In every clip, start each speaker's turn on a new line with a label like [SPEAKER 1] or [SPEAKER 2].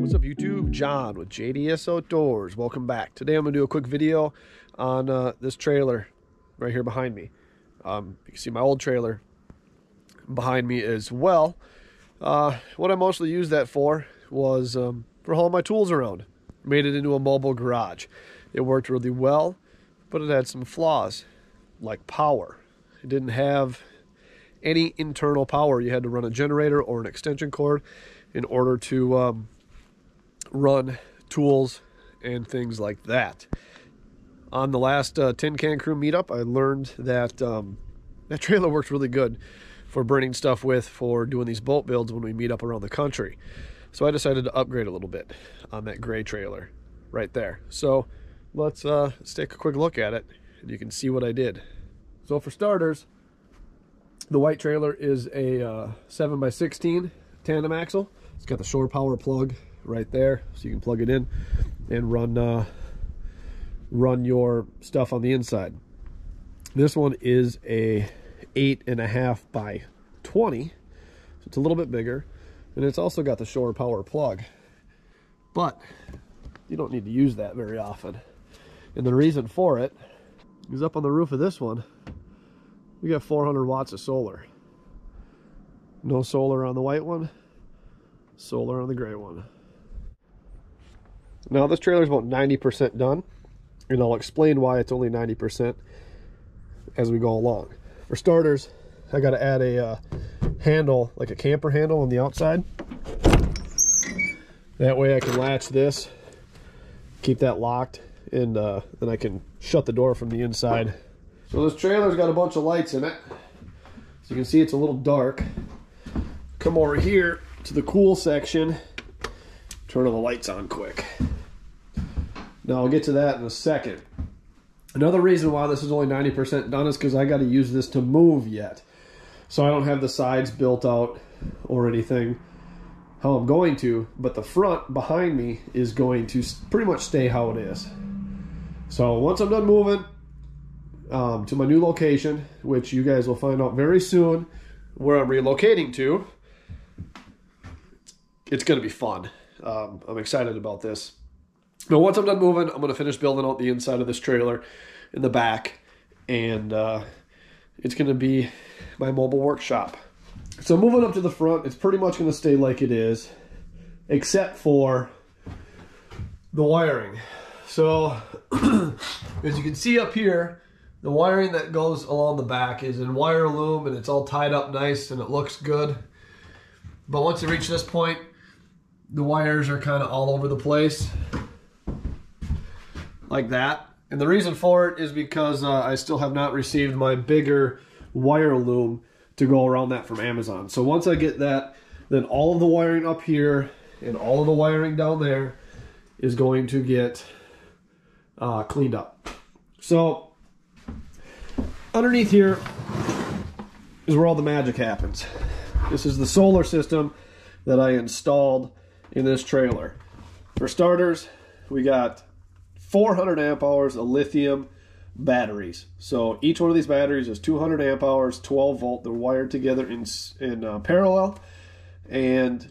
[SPEAKER 1] What's up YouTube? John with JDS Outdoors. Welcome back. Today I'm going to do a quick video on this trailer right here behind me. You can see my old trailer behind me as well. What I mostly used that for was for hauling my tools around. Made it into a mobile garage. It worked really well, but it had some flaws, like power. It didn't have any internal power. You had to run a generator or an extension cord in order to run tools and things like that. On the last Tin Can Crew meetup, I learned that that trailer works really good for burning stuff with for doing these boat builds when we meet up around the country. So I decided to upgrade a little bit on that gray trailer right there. So let's take a quick look at it and you can see what I did. So for starters, the white trailer is a 7x16 tandem axle. It's got the shore power plug right there, so you can plug it in and run your stuff on the inside. This one is a 8.5 by 20, so it's a little bit bigger, and it's also got the shore power plug, but you don't need to use that very often. And the reason for it is up on the roof of this one, we got 400 watts of solar. No solar on the white one, solar on the gray one. Now this trailer is about 90% done, and I'll explain why it's only 90% as we go along. For starters, I got to add a handle, like a camper handle on the outside. That way I can latch this, keep that locked, and then I can shut the door from the inside. So this trailer's got a bunch of lights in it. So you can see it's a little dark. Come over here to the cool section, turn all the lights on quick. Now I'll get to that in a second. Another reason why this is only 90% done is because I got to use this to move yet. So I don't have the sides built out or anything how I'm going to, but the front behind me is going to pretty much stay how it is. So once I'm done moving to my new location, which you guys will find out very soon where I'm relocating to, it's going to be fun. I'm excited about this. Now, once I'm done moving, I'm going to finish building out the inside of this trailer in the back, and it's going to be my mobile workshop. So moving up to the front, it's pretty much going to stay like it is, except for the wiring. So, as you can see up here, the wiring that goes along the back is in wire loom, and it's all tied up nice, and it looks good. But once you reach this point, the wires are kind of all over the place, like that. And the reason for it is because I still have not received my bigger wire loom to go around that from Amazon. So once I get that, then all of the wiring up here and all of the wiring down there is going to get cleaned up. So underneath here is where all the magic happens. This is the solar system that I installed in this trailer. For starters, we got 400 amp hours of lithium batteries. So each one of these batteries is 200 amp hours, 12 volt. They're wired together in parallel, and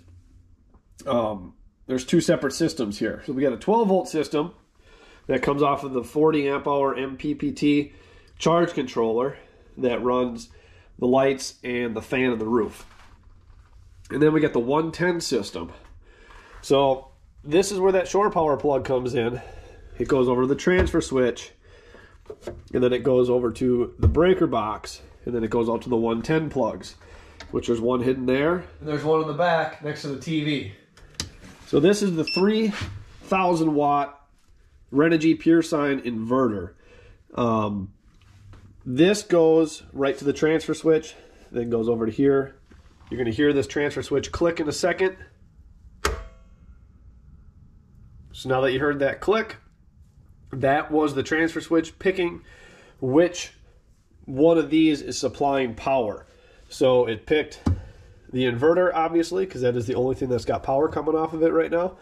[SPEAKER 1] there's two separate systems here. So we got a 12 volt system that comes off of the 40 amp hour MPPT charge controller that runs the lights and the fan on the roof. And then we got the 110 system. So this is where that shore power plug comes in. It goes over to the transfer switch, and then it goes over to the breaker box, and then it goes out to the 110 plugs, which there's one hidden there, and there's one in the back next to the TV. So this is the 3,000 watt Renogy PureSine inverter. This goes right to the transfer switch, then goes over to here. You're going to hear this transfer switch click in a second. So now that you heard that click, that was the transfer switch picking which one of these is supplying power. So it picked the inverter, obviously, because that is the only thing that's got power coming off of it right now.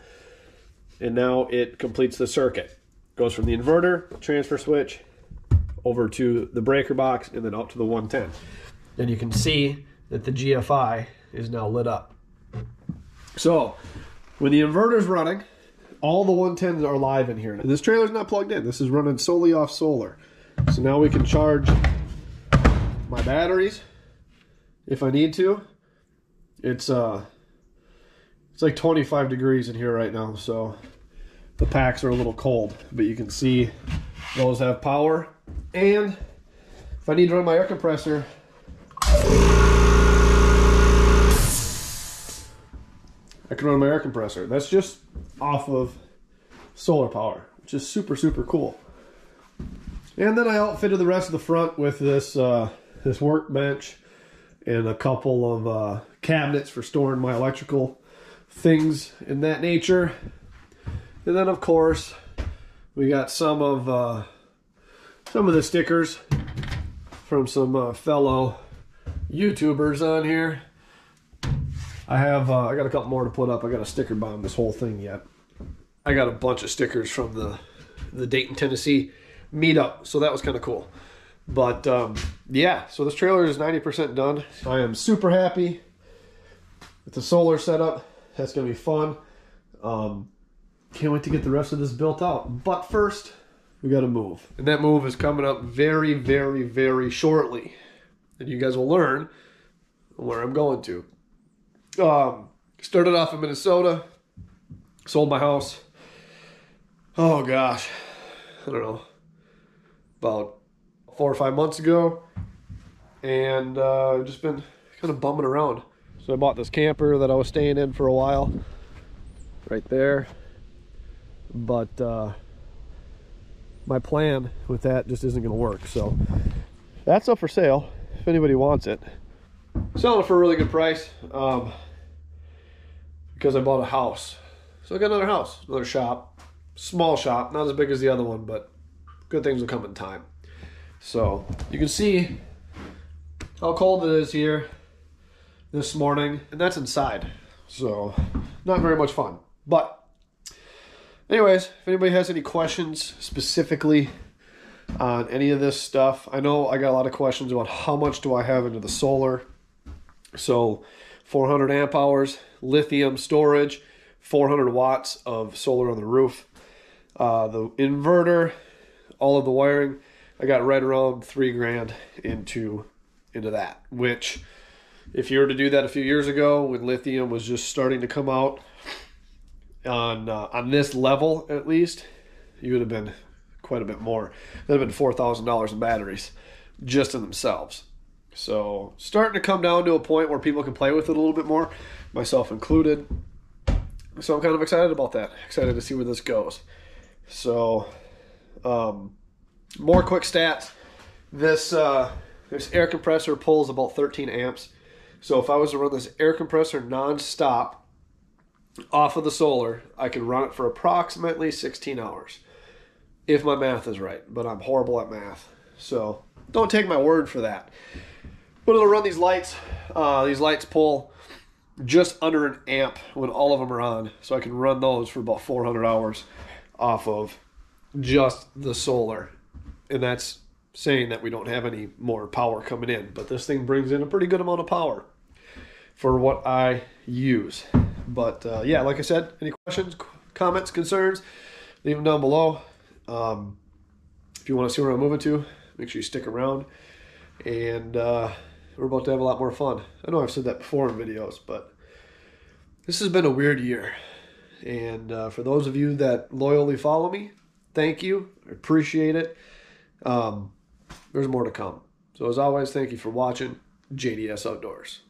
[SPEAKER 1] And now it completes the circuit. Goes from the inverter, transfer switch, over to the breaker box, and then up to the 110. And you can see that the GFI is now lit up. So When the inverter's running, all the 110s are live in here. And this trailer's not plugged in. This is running solely off solar. So now we can charge my batteries if I need to. It's like 25 degrees in here right now, so the packs are a little cold, but you can see those have power. And if I need to run my air compressor, I can run my air compressor. That's just off of solar power, which is super, super cool. And then I outfitted the rest of the front with this this workbench and a couple of cabinets for storing my electrical things in that nature. And then of course we got some of the stickers from some fellow YouTubers on here. I got a couple more to put up. I got a sticker bomb this whole thing yet. I got a bunch of stickers from the Dayton, Tennessee meetup, so that was kind of cool. But yeah, so this trailer is 90% done. I am super happy with the solar setup. That's gonna be fun. Can't wait to get the rest of this built out. But first, we gotta move. And that move is coming up very, very, very shortly. And you guys will learn where I'm going to. Started off in Minnesota, sold my house. Oh gosh, I don't know, about 4 or 5 months ago. And I've just been kind of bumming around. So I bought this camper that I was staying in for a while, right there. But my plan with that just isn't going to work. So that's up for sale if anybody wants it. Selling it for a really good price because I bought a house. So I got another house, another shop, small shop, not as big as the other one, but good things will come in time. So you can see how cold it is here this morning, and that's inside, so not very much fun. But anyways, if anybody has any questions specifically on any of this stuff, I know I got a lot of questions about how much do I have into the solar. So 400 amp hours, lithium storage, 400 watts of solar on the roof, the inverter, all of the wiring. I got right around $3 grand into that, which if you were to do that a few years ago when lithium was just starting to come out on this level, at least, you would have been quite a bit more. It would have been $4,000 in batteries just in themselves. So starting to come down to a point where people can play with it a little bit more, myself included. So I'm kind of excited about that. Excited to see where this goes. So more quick stats. This air compressor pulls about 13 amps. So if I was to run this air compressor non-stop off of the solar, I could run it for approximately 16 hours. If my math is right, but I'm horrible at math. So don't take my word for that. But it'll run these lights. These lights pull just under an amp when all of them are on. So I can run those for about 400 hours off of just the solar. And that's saying that we don't have any more power coming in. But this thing brings in a pretty good amount of power for what I use. But yeah, like I said, any questions, comments, concerns, leave them down below. If you want to see where I'm moving to, make sure you stick around. And we're about to have a lot more fun. I know I've said that before in videos, but this has been a weird year. And for those of you that loyally follow me, thank you. I appreciate it. There's more to come. So as always, thank you for watching JDS Outdoors.